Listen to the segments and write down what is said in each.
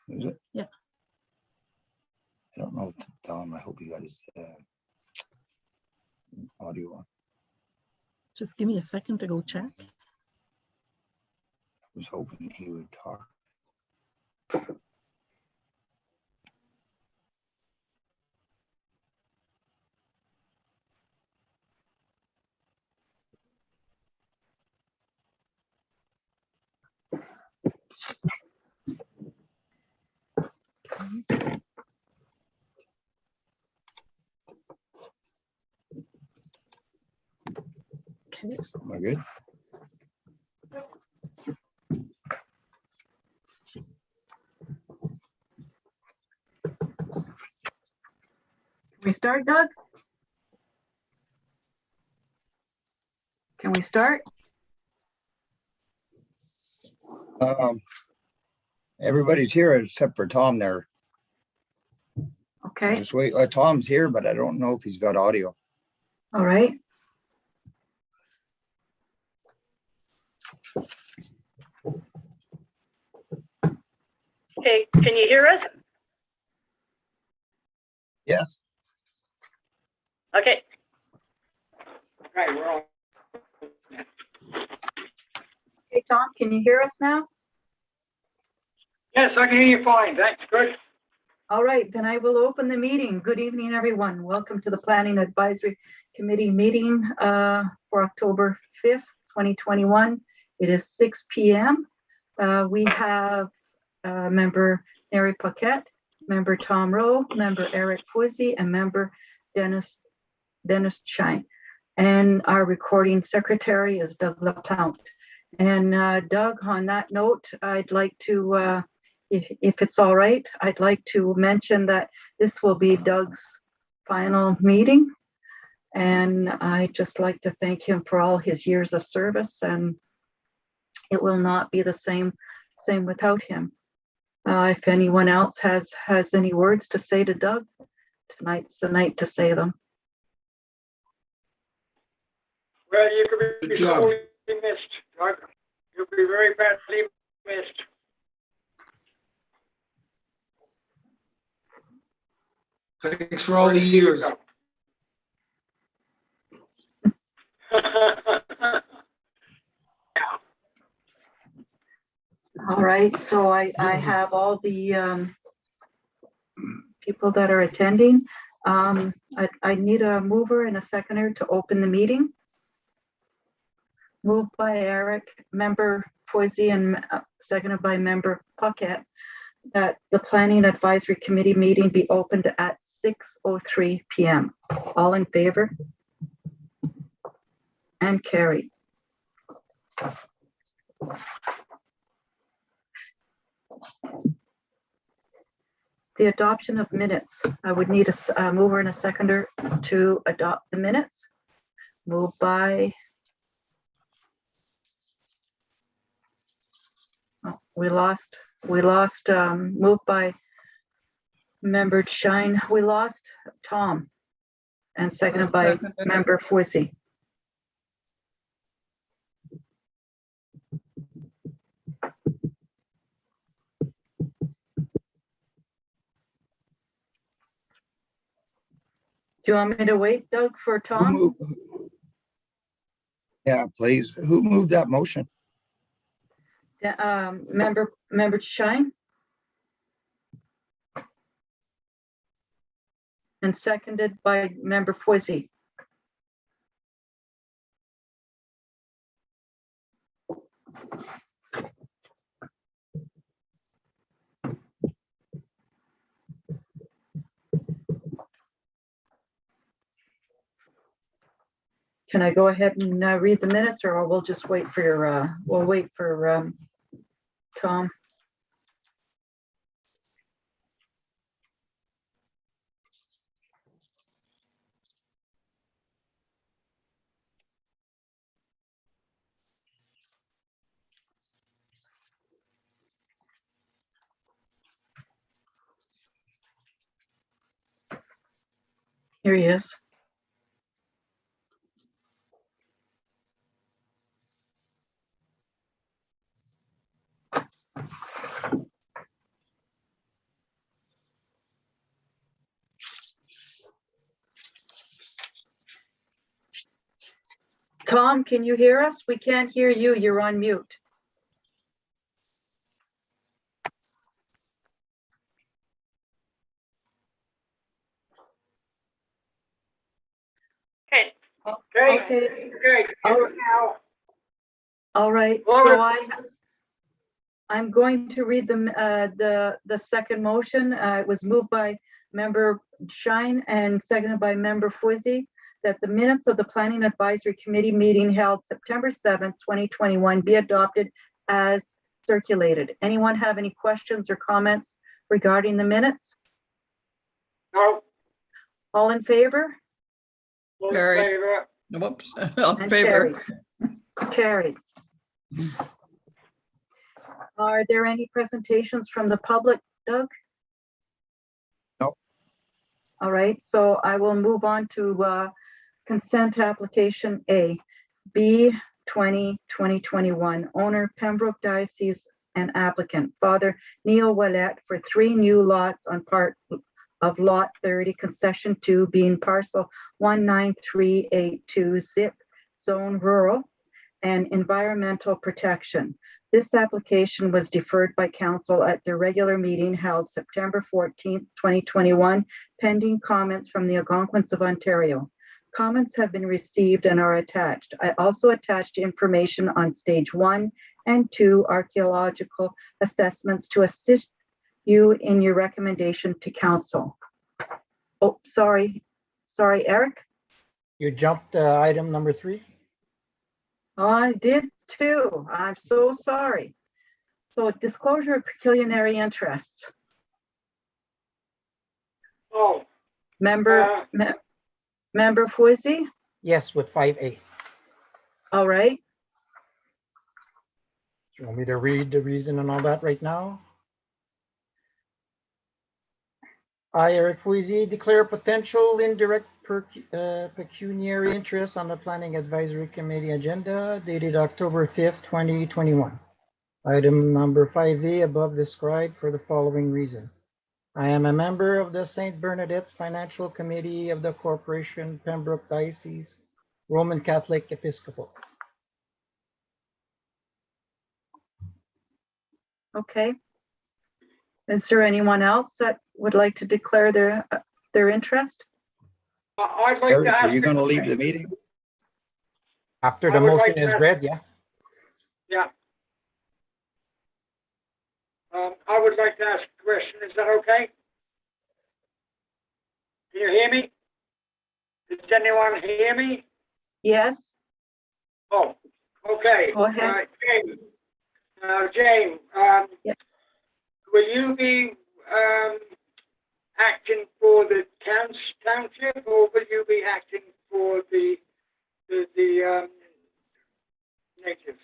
Is it? Yeah. I don't know, Tom, I hope you got his audio on. Just give me a second to go check. I was hoping he would talk. Okay. Am I good? We start, Doug? Can we start? Everybody's here except for Tom there. Okay, Just wait. Tom's here, but I don't know if he's got audio. all right. Okay, can you hear us? Yes. Okay. Right, we're all. Hey, Tom, can you hear us now? Yes, I can hear you fine. Thanks. Good. All right, then I will open the meeting. Good evening, everyone. Welcome to the Planning Advisory Committee meeting for October 5th, 2021. It is 6 p.m. We have member Mary Paquette, member Tom Rowe, member Eric Fuzzy, and member Dennis Shine. And our recording secretary is Doug LaPlante. And Doug, on that note, I'd like to, if it's all right, I'd like to mention that this will be Doug's final meeting. And I'd just like to thank him for all his years of service, and it will not be the same without him. If anyone else has any words to say to Doug, tonight's the night to say them. Well, you could be Good job. sorely missed, Doug. You'll be very badly missed. Thanks for all the years. All right, so I have all the people that are attending. I need a mover and a seconder to open the meeting. Moved by Eric, member Foisey, and seconded by member Paquette, that the Planning Advisory Committee meeting be opened at 6:03 p.m. All in favor? And carried. The adoption of minutes. I would need a mover and a seconder to adopt the minutes. Moved by, oh, we lost, moved by member Shine. We lost Tom, and seconded by member Foisey. Do you want me to wait, Doug, for Who Tom? moved? Yeah, please. Who moved that motion? Member Shine? And seconded by member Foisey. Can I go ahead and read the minutes, or we'll just wait for your, we'll wait for Tom? Here he is. Tom, can you hear us? We can't hear you. You're on mute. Okay. Okay, Okay, okay, Oh. now, all right. So Laura. I'm going to read the second motion. It was moved by member Shine and seconded by member Fuzzy, that the minutes of the Planning Advisory Committee meeting held September 7th, 2021 be adopted as circulated. Anyone have any questions or comments regarding the minutes? no, All in favor? all in Carried. favor, Whoops, in And favor. Carried. Are there any presentations from the public, Doug? No. All right, so I will move on to consent application A, B 2021, owner Pembroke Diocese and applicant Father Neil Ouellette for 3 new lots on part of lot 30, concession 2 being parcel 19382 zip zone rural and environmental protection. This application was deferred by council at their regular meeting held September 14th, 2021, pending comments from the Algonquins of Ontario. Comments have been received and are attached. I also attached information on stage 1 and 2 archaeological assessments to assist you in your recommendation to council. Oh, sorry, Eric. You jumped item number 3. Oh, I did too. I'm so sorry. So disclosure of pecuniary interests. oh, Member Fuzzy, Yes, with 5A. all right. Do you want me to read the reason and all that right now? I, Eric Fouizy, declare potential indirect pecuniary interest on the Planning Advisory Committee agenda dated October 5th, 2021. Item number 5A above described for the following reason. I am a member of the St. Bernadette Financial Committee of the Corporation Pembroke Diocese Roman Catholic Episcopal. Okay. Is there anyone else that would like to declare their interest? I'd like Eric, to ask. are you a going to leave the question. meeting? After I the would motion like to is ask- read, yeah. Yeah. I would like to ask a question, is that okay? Can you hear me? Does anyone hear me? Yes, Oh, okay. Go ahead. James, James, Yep. will you be acting for the township, or will you be acting for the natives?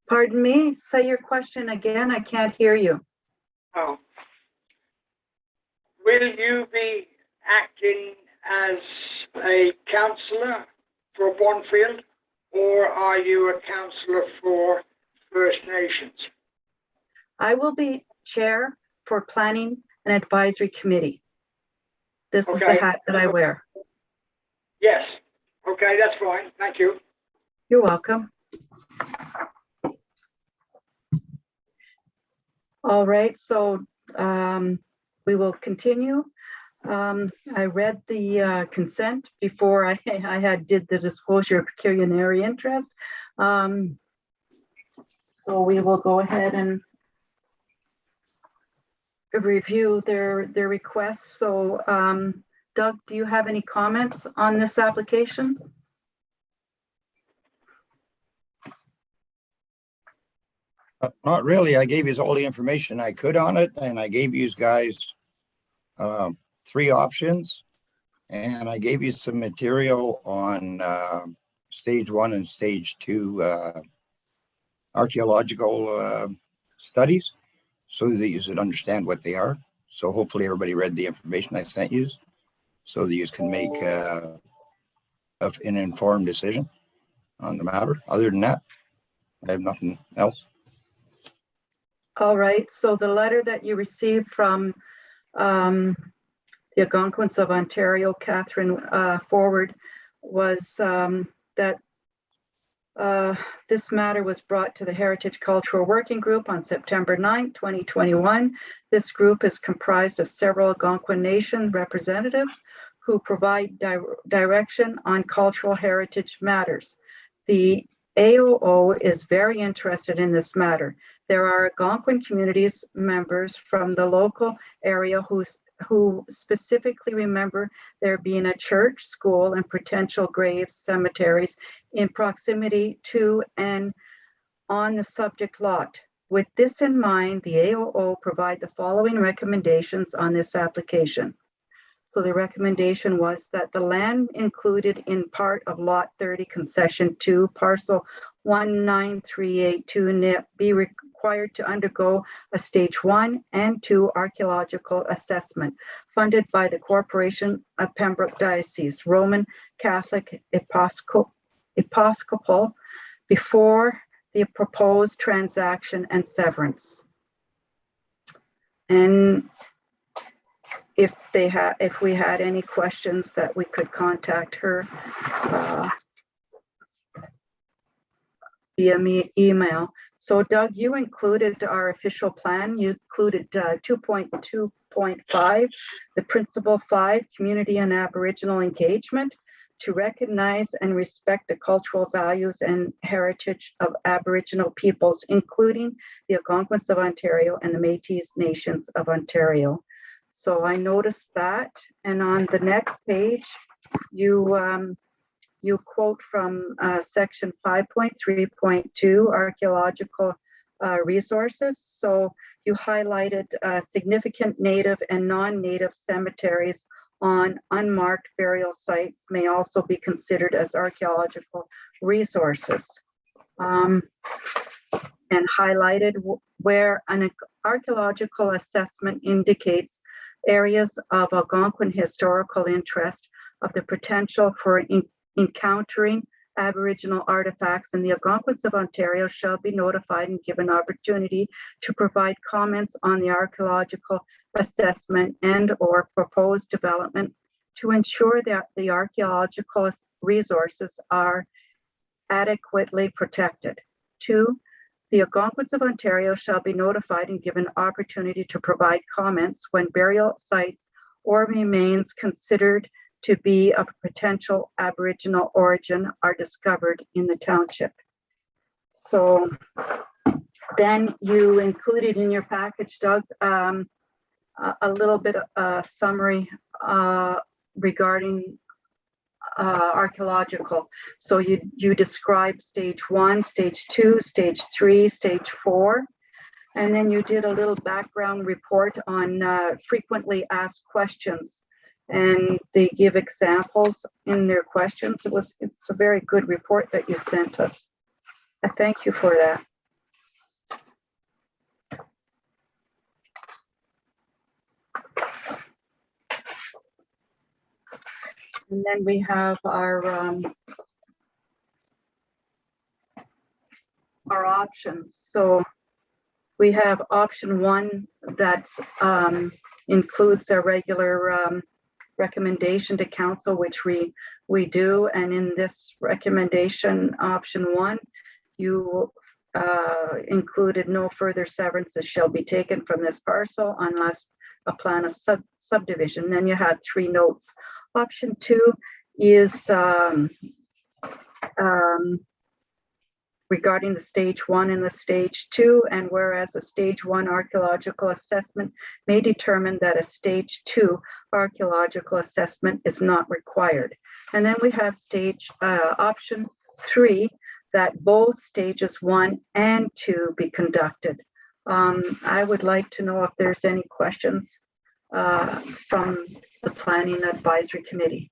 pardon me, say your question again. I can't hear you. Oh. Will you be acting as a councillor for Bonfield, or are you a councillor for First Nations? I will be chair for Planning and Advisory Committee. This is the Okay. hat that I wear. Yes. Okay, that's fine. Thank you. You're welcome. All right, so we will continue. I read the consent before I did the disclosure of pecuniary interest. So we will go ahead and review their requests. So Doug, do you have any comments on this application? Not really. I gave you all the information I could on it, and I gave you guys 3 options, and I gave you some material on stage 1 and stage 2 archaeological studies, so that you should understand what they are. So hopefully everybody read the information I sent you, so that you can make an informed decision on the matter. Other than that, I have nothing else. All right, so the letter that you received from the Algonquins of Ontario, Catherine Forward, was that this matter was brought to the Heritage Cultural Working Group on September 9, 2021. This group is comprised of several Algonquin Nation representatives who provide direction on cultural heritage matters. The AOO is very interested in this matter. There are Algonquin communities members from the local area who specifically remember there being a church, school, and potential graves, cemeteries in proximity to and on the subject lot. With this in mind, the AOO provide the following recommendations on this application. So the recommendation was that the land included in part of Lot 30 Concession 2, parcel 19382 NIP be required to undergo a stage 1 and 2 archaeological assessment funded by the Corporation of Pembroke Diocese, Roman Catholic Episcopal, before the proposed transaction and severance. And if we had any questions, that we could contact her via email. So Doug, you included our official plan. You included 2.2.5, the principle 5, community and Aboriginal engagement, to recognize and respect the cultural values and heritage of Aboriginal peoples, including the Algonquins of Ontario and the Métis Nations of Ontario. So I noticed that, and on the next page, you quote from section 5.3.2, archaeological resources. So you highlighted significant native and non-native cemeteries on unmarked burial sites may also be considered as archaeological resources. And highlighted where an archaeological assessment indicates areas of Algonquin historical interest of the potential for encountering Aboriginal artifacts, and the Algonquins of Ontario shall be notified and given opportunity to provide comments on the archaeological assessment and or proposed development to ensure that the archaeological resources are adequately protected. 2, the Algonquins of Ontario shall be notified and given opportunity to provide comments when burial sites or remains considered to be of potential Aboriginal origin are discovered in the township. So then you included in your package, Doug, a little bit of summary regarding archaeological. So you described stage 1, stage 2, stage 3, stage 4, and then you did a little background report on frequently asked questions, and they give examples in their questions. It's a very good report that you sent us. I thank you for that. And then we have our options. So we have option 1 that includes a regular recommendation to council, which we do. And in this recommendation, option 1, you included no further severances shall be taken from this parcel unless a plan of subdivision. Then you had 3 notes. Option 2 is regarding the stage 1 and the stage 2, and whereas a stage 1 archaeological assessment may determine that a stage 2 archaeological assessment is not required. And then we have option 3, that both stages 1 and 2 be conducted. I would like to know if there's any questions from the Planning Advisory Committee.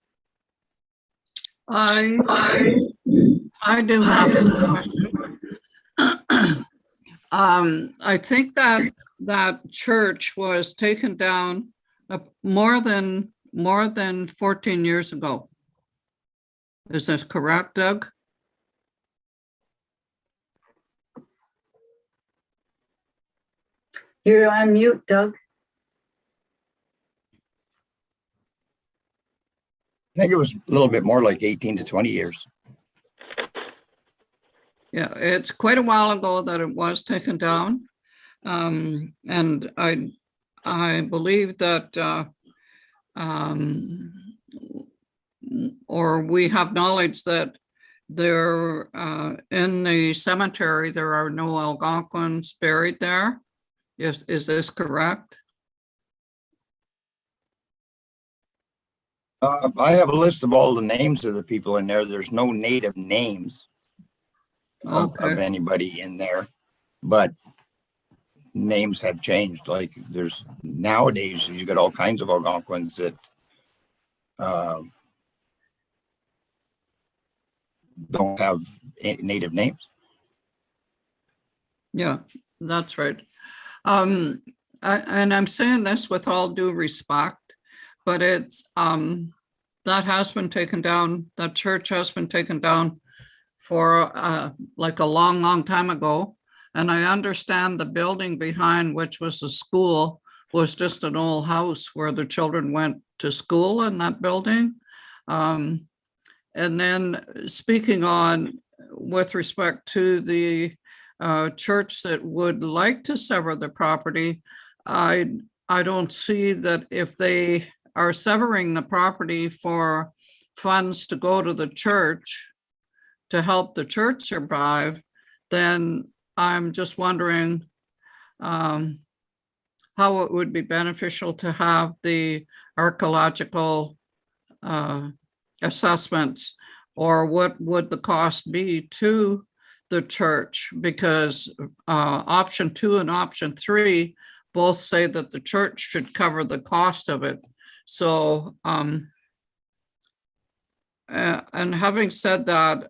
I do have some questions. I think that church was taken down more than 14 years ago. Is this correct, Doug? You're on mute, Doug. I think it was a little bit more like 18 to 20 years. Yeah, it's quite a while ago that it was taken down. And I believe that, or we have knowledge that there, in the cemetery, there are no Algonquins buried there. Yes, is this correct? I have a list of all the names of the people in there. There's no native names of Okay, anybody in there, but names have changed. Like there's nowadays, you got all kinds of Algonquins that don't have native names. yeah, that's right. And I'm saying this with all due respect, but it's, that has been taken down, that church has been taken down for like a long, long time ago. And I understand the building behind, which was a school, was just an old house where the children went to school in that building. And then speaking on with respect to the church that would like to sever the property, I don't see that if they are severing the property for funds to go to the church to help the church survive, then I'm just wondering how it would be beneficial to have the archaeological assessments, or what would the cost be to the church, because option 2 and option 3 both say that the church should cover the cost of it. So, and having said that,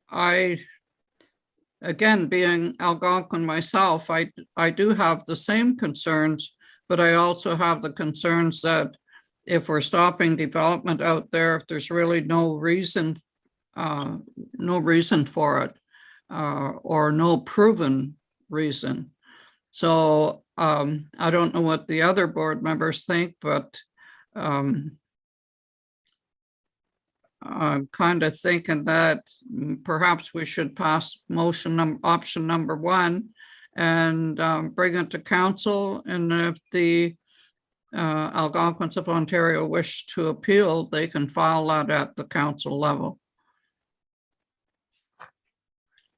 again, being Algonquin myself, I do have the same concerns, but I also have the concerns that if we're stopping development out there, there's really no reason for it, or no proven reason. So I don't know what the other board members think, but I'm kind of thinking that perhaps we should pass option number 1 and bring it to council. And if the Algonquins of Ontario wish to appeal, they can file that at the council level.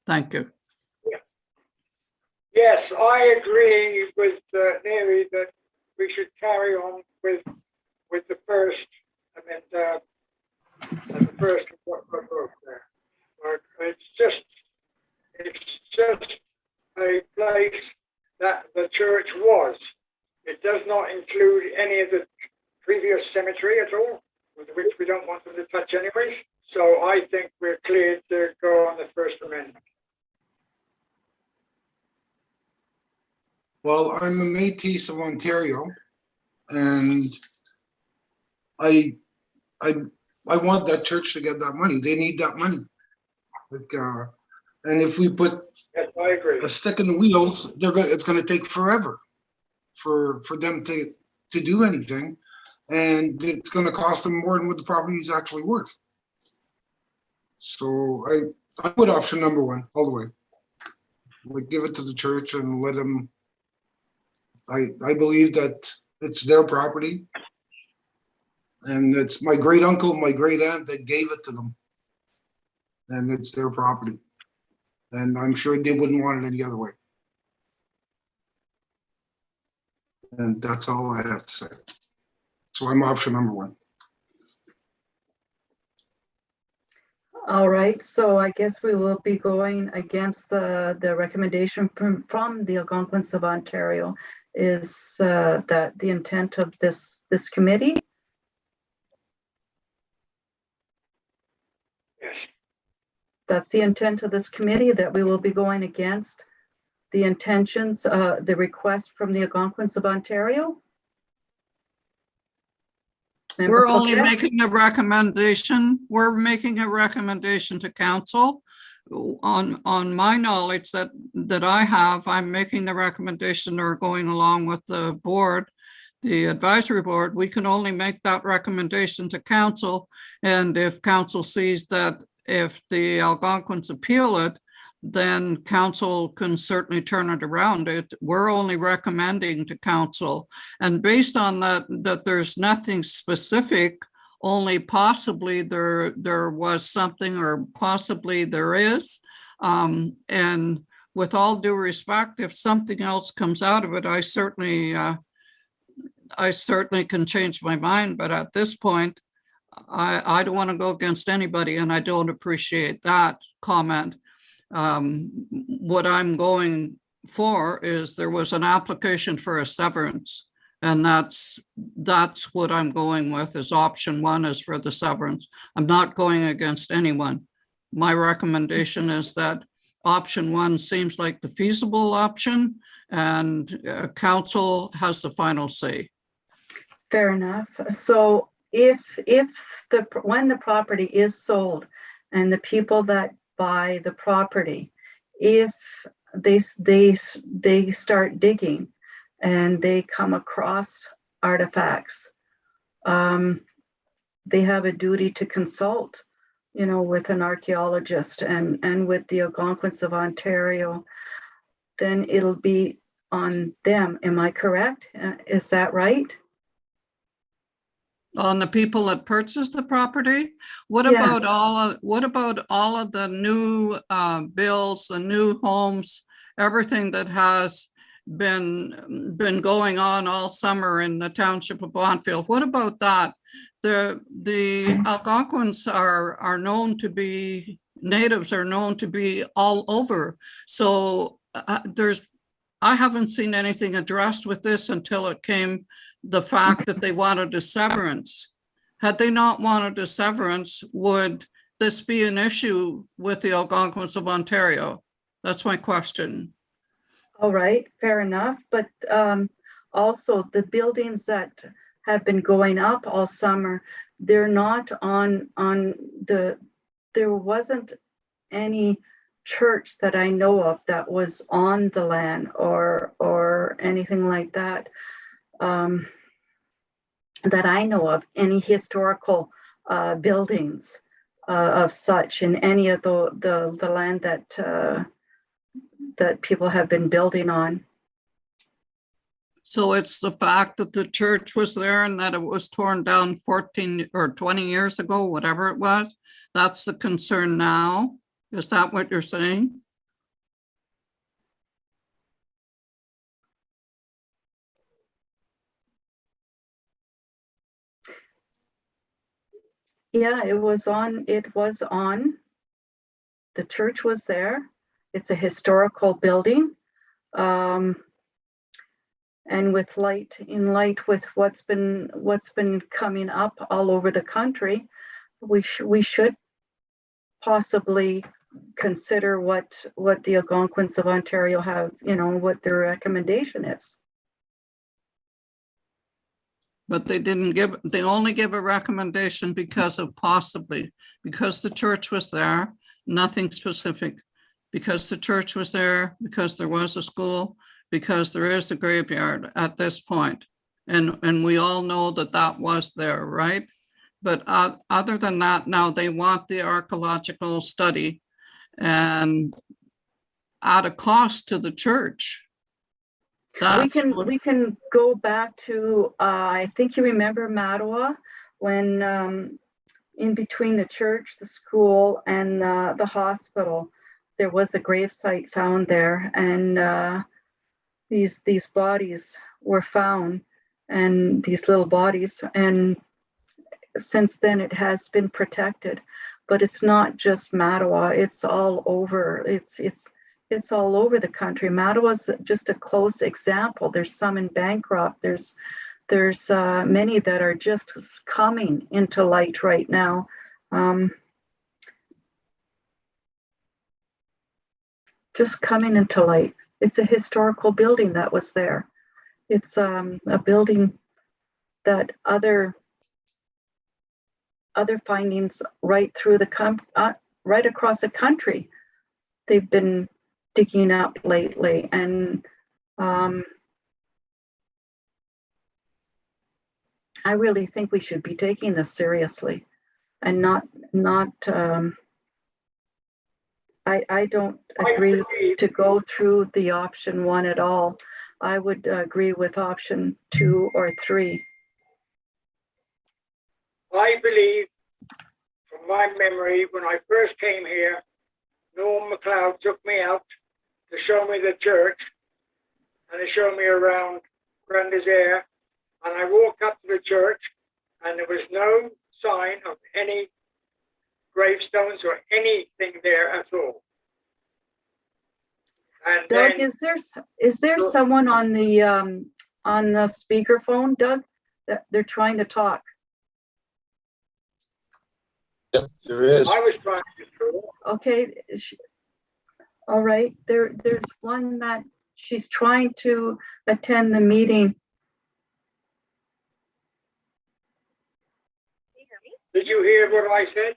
Thank you. Yes, I agree with Mary that we should carry on with the first, the first what there. But it's just a place that the church was. It does not include any of the previous cemetery at all, which we don't want them to touch anyways. So I think we're clear to go on the First Amendment. Well, I'm a Métis of Ontario, and I want that church to get that money. They need that money. Like, and if we put Yes, I agree. a stick in the wheels, it's going to take forever for them to do anything, and it's going to cost them more than what the property is actually worth. So I put option number 1 all the way. We give it to the church and let them. I believe that it's their property, and it's my great uncle, my great aunt that gave it to them, and it's their property, and I'm sure they wouldn't want it any other way. And that's all I have to say. So I'm option number 1. All right, so I guess we will be going against the recommendation from the Algonquins of Ontario. Is that the intent of this committee? Yes. That's the intent of this committee, that we will be going against the intentions, the request from the Algonquins of Ontario? We're only making a recommendation. We're making a recommendation to council. On my knowledge that I have, I'm making the recommendation, or going along with the board, the advisory board. We can only make that recommendation to council. And if council sees that if the Algonquins appeal it, then council can certainly turn it around. We're only recommending to council. And based on that there's nothing specific, only possibly there was something, or possibly there is. And with all due respect, if something else comes out of it, I certainly can change my mind. But at this point, I don't want to go against anybody, and I don't appreciate that comment. What I'm going for is there was an application for a severance, and that's what I'm going with, is option one is for the severance. I'm not going against anyone. My recommendation is that option one seems like the feasible option, and council has the final say. Fair enough. So when the property is sold and the people that buy the property, if they start digging and they come across artifacts, they have a duty to consult, with an archaeologist and with the Algonquins of Ontario. Then it'll be on them. Am I correct? Is that right? On the people that purchased the property? What Yeah. about all of the new bills, the new homes, everything that has been going on all summer in the township of Bonfield? What about that? The Algonquins are known to be, natives are known to be all over. So I haven't seen anything addressed with this until it came the fact that they wanted a severance. Had they not wanted a severance, would this be an issue with the Algonquins of Ontario? That's my question. All right, fair enough. But also the buildings that have been going up all summer, they're not there wasn't any church that I know of that was on the land or anything like that. That I know of, any historical buildings of such in any of the land that people have been building on. So it's the fact that the church was there and that it was torn down 14 or 20 years ago, whatever it was, that's the concern now? Is that what you're saying? Yeah, it was on. The church was there. It's a historical building. And with with what's been coming up all over the country, we should possibly consider what the Algonquins of Ontario have, what their recommendation is. But they only give a recommendation because the church was there, nothing specific. Because the church was there, because there was a school, because there is a graveyard at this point. And we all know that was there, right? But other than that, now they want the archaeological study and at a cost to the church. We can go back to, I think you remember Mattawa, when in between the church, the school, and the hospital, there was a gravesite found there, and these bodies were found, and these little bodies, and since then it has been protected. But it's not just Mattawa; it's all over. It's all over the country. Mattawa's just a close example. There's some in Bancroft. There's many that are just coming into light right now. Just coming into light. It's a historical building that was there. It's a building that other findings right through right across the country, they've been digging up lately, and I really think we should be taking this seriously and not I don't I agree believe, to go through the option 1 at all. I would agree with option 2 or 3. I believe, from my memory, when I first came here, Norm MacLeod took me out to show me the church and to show me around Grandes Air. And I walked up to the church and there was no sign of any gravestones or anything there at all. And Doug, then, is there Sure. someone on the speakerphone, Doug, that they're trying to talk? Yes, there is. I was trying to draw. Okay. All right, there's one that she's trying to attend the meeting. Did you hear what I said?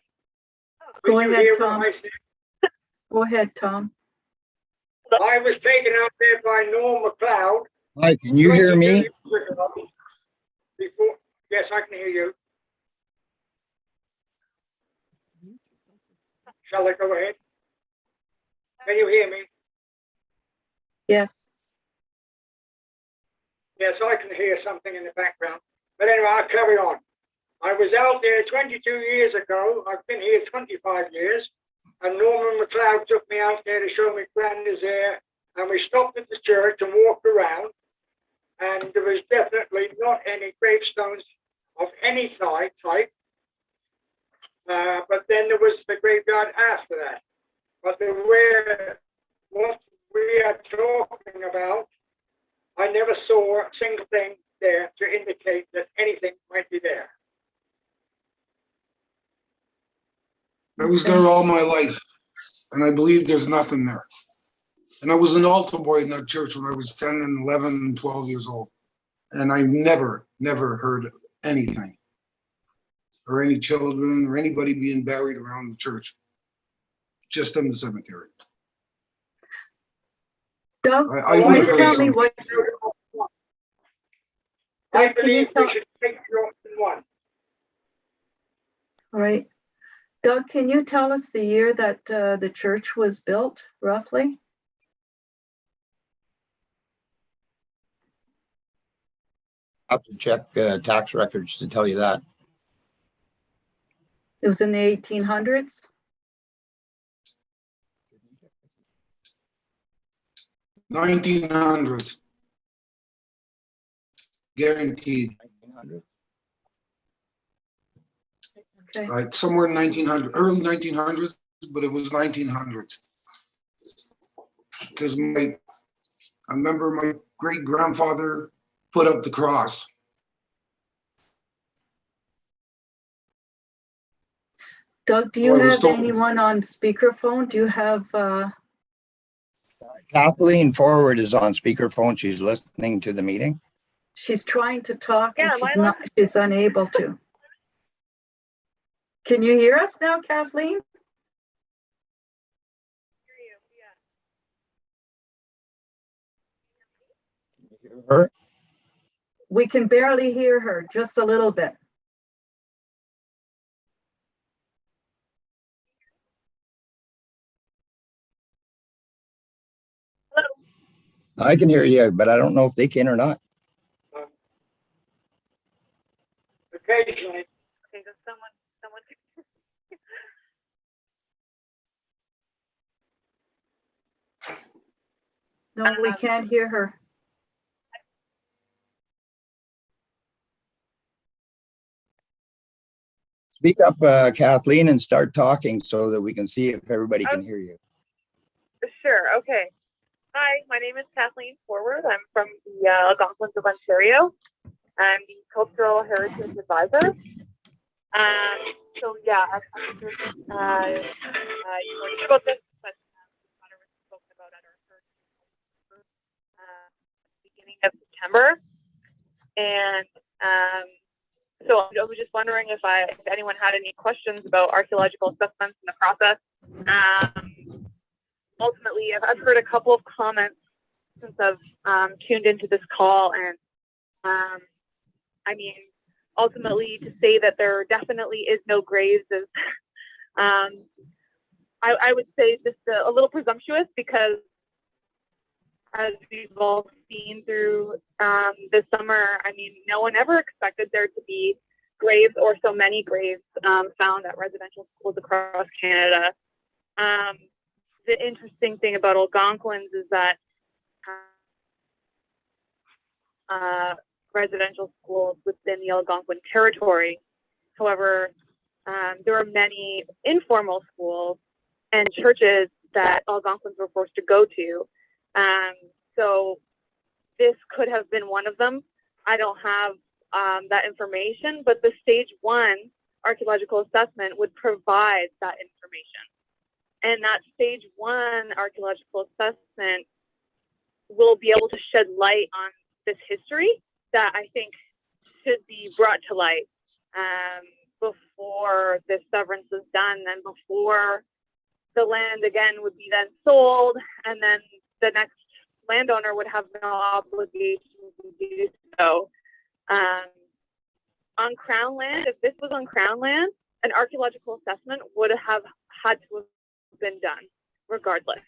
Go Did you ahead, hear what Tom. I said? Go ahead, Tom. I was taken out there by Norm MacLeod. Hi, can you hear 22 me? years ago. Before, yes, I can hear you. Shall I go ahead? Can you hear me? Yes. Yes, I can hear something in the background. But anyway, I'll carry on. I was out there 22 years ago. I've been here 25 years. And Norman MacLeod took me out there to show me Grandes Air. And we stopped at the church and walked around. And there was definitely not any gravestones of any type. But then there was the graveyard after that. But what we are talking about, I never saw a single thing there to indicate that anything might be there. I was there all my life, and I believe there's nothing there. And I was an altar boy in that church when I was 10 and 11 and 12 years old. And I never heard anything, or any children, or anybody being buried around the church, just in the cemetery. Doug, I can would you have tell heard me something. what, I Doug, can you believe tell, we should take the option 1. all right. Doug, can you tell us the year that the church was built, roughly? I have to check tax records to tell you that. It was in the 1800s? $1900, guaranteed. 1900. Okay. Somewhere in 1900, early 1900s, but it was 1900s. Because I remember my great grandfather put up the cross. Doug, do you Well, I was have told- anyone on speakerphone? Do you have, Kathleen Forward is on speakerphone. She's listening to the meeting. she's trying to talk Yeah, and am I on? she's unable to. Can you hear us now, Kathleen? Can you hear her? We can barely hear her, just a little bit. I can hear you, but I don't know if they can or not. Occasionally, Okay, does someone, No, we can't hear her. Speak up, Kathleen, and start talking so that we can see if everybody can hear you. Sure, okay. Hi, my name is Kathleen Forward. I'm from the Algonquins of Ontario. I'm the Cultural Heritage Advisor. So yeah, I'm sure you already spoke this, but was spoken about at our first beginning of September. And so I was just wondering if anyone had any questions about archaeological assessments in the process. Ultimately, I've heard a couple of comments since I've tuned into this call, and I mean, ultimately, to say that there definitely is no graves is I would say just a little presumptuous, because as we've all seen through this summer, I mean, no one ever expected there to be graves, or so many graves, found at residential schools across Canada. The interesting thing about Algonquins is that residential schools within the Algonquin territory. However, there are many informal schools and churches that Algonquins were forced to go to. So this could have been one of them. I don't have that information, but the stage 1 archaeological assessment would provide that information. And that stage 1 archaeological assessment will be able to shed light on this history that I think should be brought to light before this severance is done, and before the land again would be then sold, and then the next landowner would have no obligation to do so. On Crown land, if this was on Crown land, an archaeological assessment would have had to have been done regardless.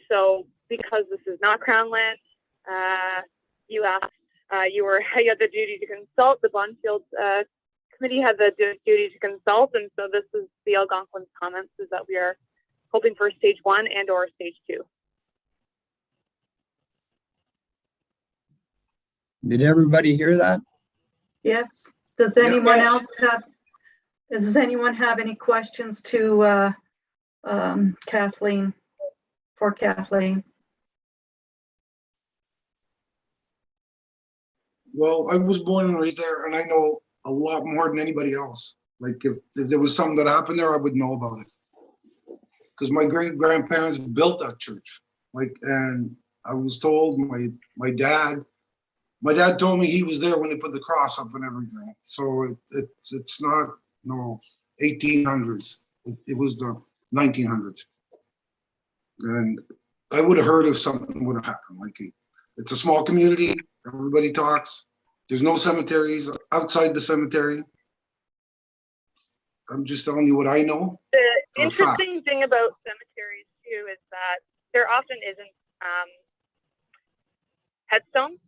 So because this is not Crown land, you asked, you had the duty to consult. The Bonfield committee had the duty to consult, and so this is the Algonquin's comments, is that we are hoping for stage 1 and or stage 2. Did everybody hear that? Yes. Does anyone else have, does anyone have any questions to Kathleen, for Kathleen? Well, I was born and raised there, and I know a lot more than anybody else. Like if there was something that happened there, I would know about it. Because my great grandparents built that church. Like, and I was told my dad told me he was there when they put the cross up and everything. So it's not 1800s. It was the 1900s. And I would have heard if something would have happened. Like it's a small community. Everybody talks. There's no cemeteries outside the cemetery. I'm just telling you what I know. The interesting thing about cemeteries too is that there often isn't headstones.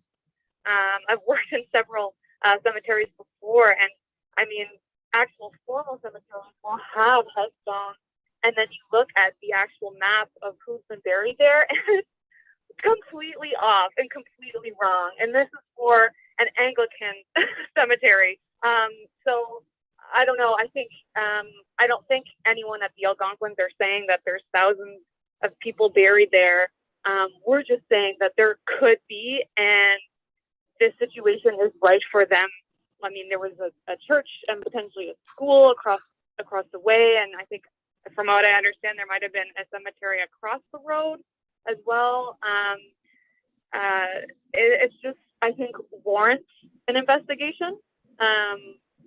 I've worked in several cemeteries before, and I mean, actual formal cemeteries will have headstones, and then you look at the actual map of who's been buried there, and it's completely off and completely wrong. And this is for an Anglican cemetery. So I don't know. I think I don't think anyone at the Algonquins are saying that there's thousands of people buried there. We're just saying that there could be, and this situation is right for them. I mean, there was a church and potentially a school across the way, and I think, from what I understand, there might have been a cemetery across the road as well. It's just, I think, warrants an investigation.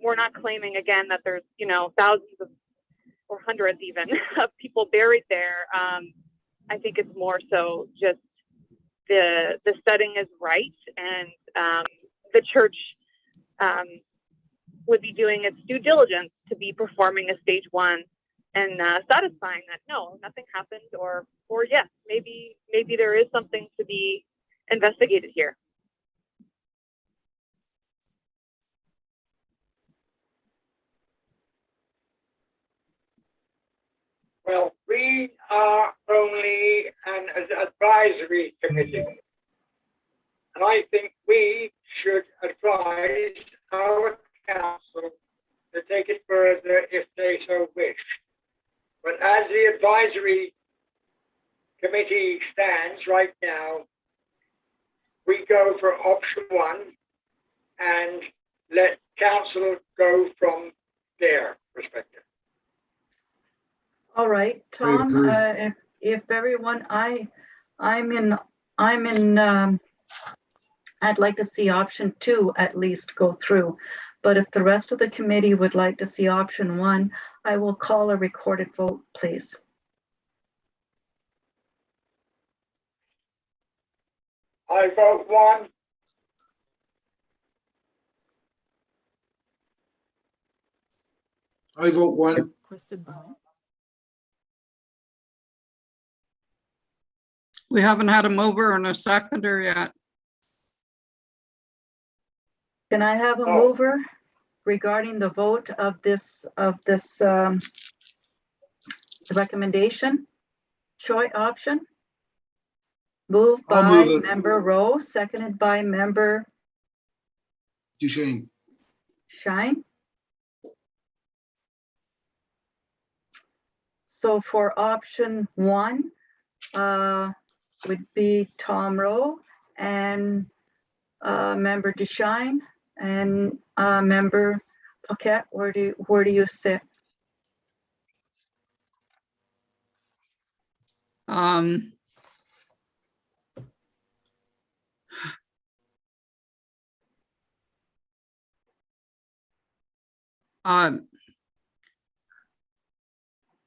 We're not claiming, again, that there's, thousands of, or hundreds even, of people buried there. I think it's more so just the setting is right, and the church would be doing its due diligence to be performing a stage 1 and satisfying that no, nothing happened, or yes, maybe there is something to be investigated here. Well, we are only an advisory committee. And I think we should advise our council to take it further if they so wish. But as the advisory committee stands right now, we go for option 1 and let council go from their perspective. All right, Tom, if everyone, I'd like to see option 2 at least go through. But if the rest of the committee would like to see option 1, I will call a recorded vote, please. I vote 1. I vote 1. Requested by. We haven't had a mover and a seconder yet. Can I have a Oh. mover regarding the vote of this recommendation? Choice option? Moved I'll by move it. member Rowe, seconded by member Duchesne. Shine. So for option one, would be Tom Rowe and member DeShine and member Paquette. Where do you sit? Um,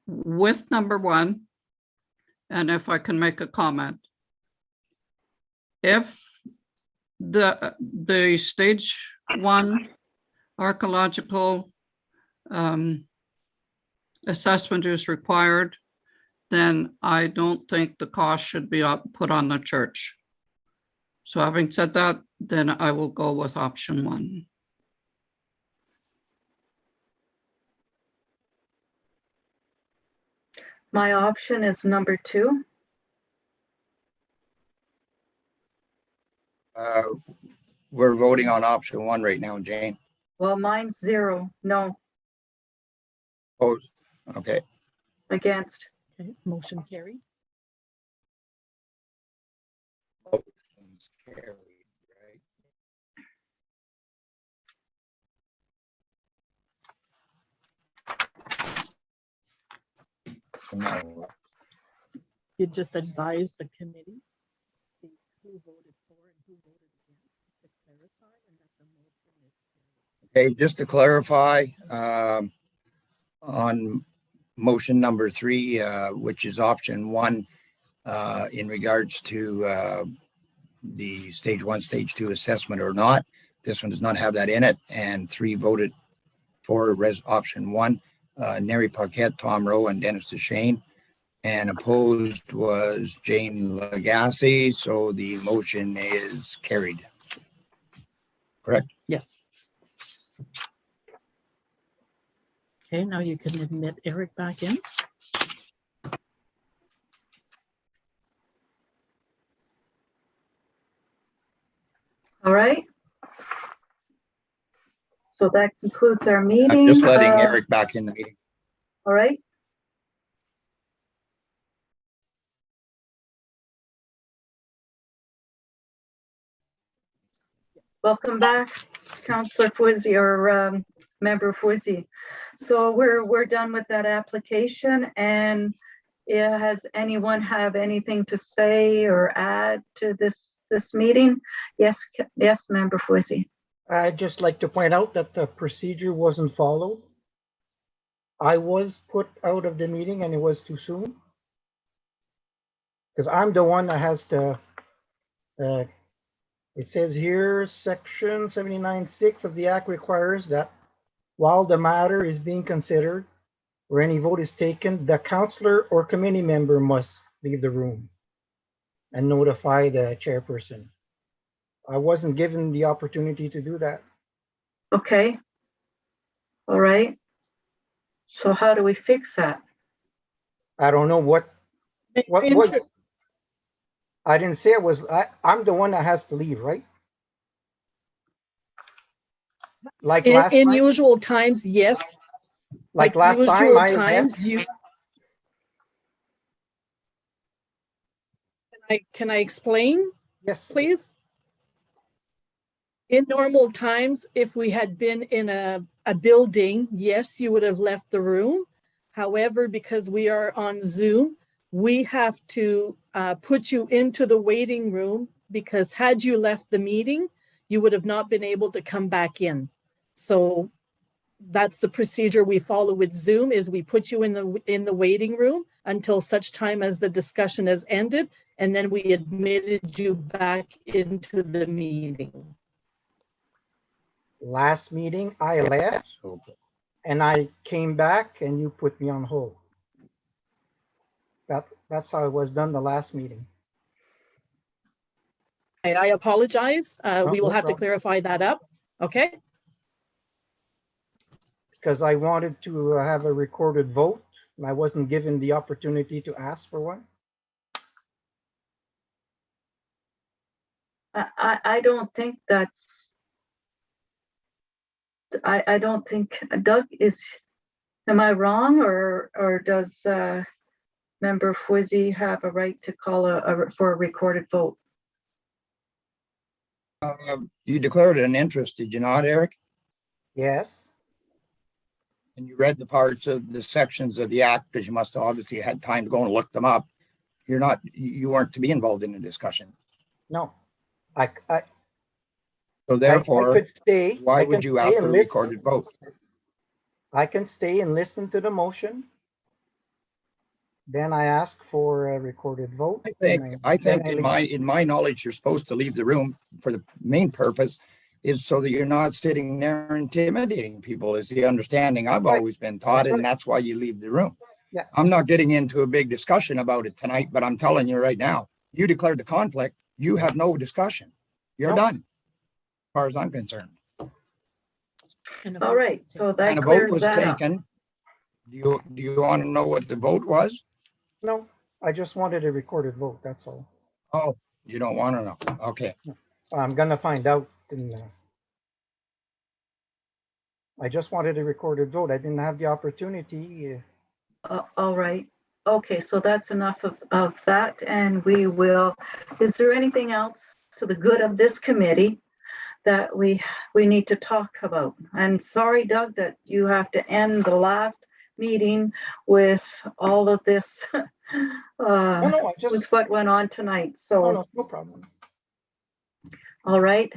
with number one, and if I can make a comment, if the stage one archaeological assessment is required, then I don't think the cost should be put on the church. So having said that, then I will go with option one. My option is number two. We're voting on option one right now, Jane. Well, mine's 0, no, Opposed? Okay. against. Okay, motion carried. Motion's carried, right? So now, You just advise the committee who voted for and who voted against to clarify and that the motion is carried. okay, just to clarify, on motion number 3, which is option 1, in regards to the stage 1, stage 2 assessment or not, this one does not have that in it, and 3 voted for option 1, Neri Paquette, Tom Rowe, and Dennis DeShane, and opposed was Jane Lagasse, so the motion is carried. Correct? Yes. Okay, now you can admit Eric back in. All right. So that concludes our meeting. I'm just letting Eric back in the meeting. All right. Welcome back, Councillor Fuzzy, or Member Fuzzy. So we're done with that application, and has anyone have anything to say or add to this meeting? Yes, yes, Member Fuzzy. I'd just like to point out that the procedure wasn't followed. I was put out of the meeting and it was too soon. Because I'm the one that has to, it says here, section 79(6) of the act requires that while the matter is being considered or any vote is taken, the councillor or committee member must leave the room and notify the chairperson. I wasn't given the opportunity to do that. Okay. All right. So how do we fix that? I don't know what I didn't say it was, I'm the one that has to leave, right? Like last In time, usual times, yes. like last time, Usual I times, left. you. Can I explain, Yes, please? In normal times, if we had been in a building, yes, you would have left the room. However, because we are on Zoom, we have to put you into the waiting room, because had you left the meeting, you would have not been able to come back in. So that's the procedure we follow with Zoom, is we put you in the waiting room until such time as the discussion has ended, and then we admitted you back into the meeting. last meeting I left So, and I came back and you put me on hold. That's how it was done the last meeting. I apologize. We will no have to problem. clarify that up. Okay, Because I wanted to have a recorded vote, and I wasn't given the opportunity to ask for one. I don't think that's, I don't think, Doug is, am I wrong, or does member Fwizzy have a right to call for a recorded vote? You declared an interest, did you not, Eric? Yes, And you read the parts of the sections of the act, because you must have obviously had time to go and look them up. You weren't to be involved in the discussion. no. So I therefore, could stay. why I would can you stay ask for and a listen. recorded vote? I can stay and listen to the motion. Then I ask for a recorded vote. I think then in my knowledge, you're supposed to leave the room for the main purpose is so that you're not sitting there intimidating people, is the understanding I've Right. always been taught, That's and right. that's why you leave the room. Yeah. I'm not getting into a big discussion about it tonight, but I'm telling you right now, you declared the conflict, you have no discussion. You're No. done, as far as I'm concerned. And a All vote right, is so And that a vote clears was that up. taken. Do you want to know what the vote was? No, I just wanted a recorded vote, that's all. Oh, you don't want to know. Okay. I'm gonna find out I just wanted a recorded vote. I didn't have the opportunity. All right. Okay, so that's enough of that, and we will, is there anything else to the good of this committee that we need to talk about? And sorry, Doug, that you have to end the last meeting with all of this, No, no, I just, with what went on tonight, no, so, no, no problem. all right.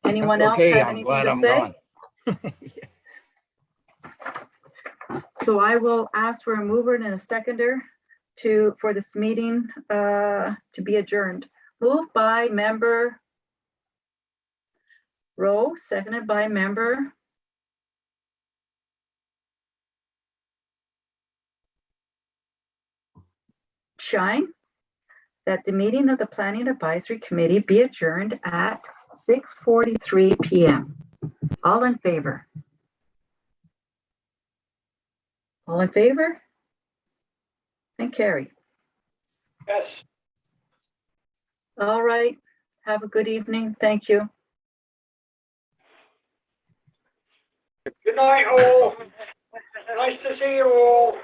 Anyone else Okay, have I'm anything glad to I'm say? gone. So I will ask for a mover and a seconder for this meeting to be adjourned. Moved by member Rowe, seconded by member Shine, that the meeting of the Planning Advisory Committee be adjourned at 6:43 p.m. All in favor? All in favor? And carry. Yes. All right. Have a good evening. Thank you. Good night, all. Nice to see you all.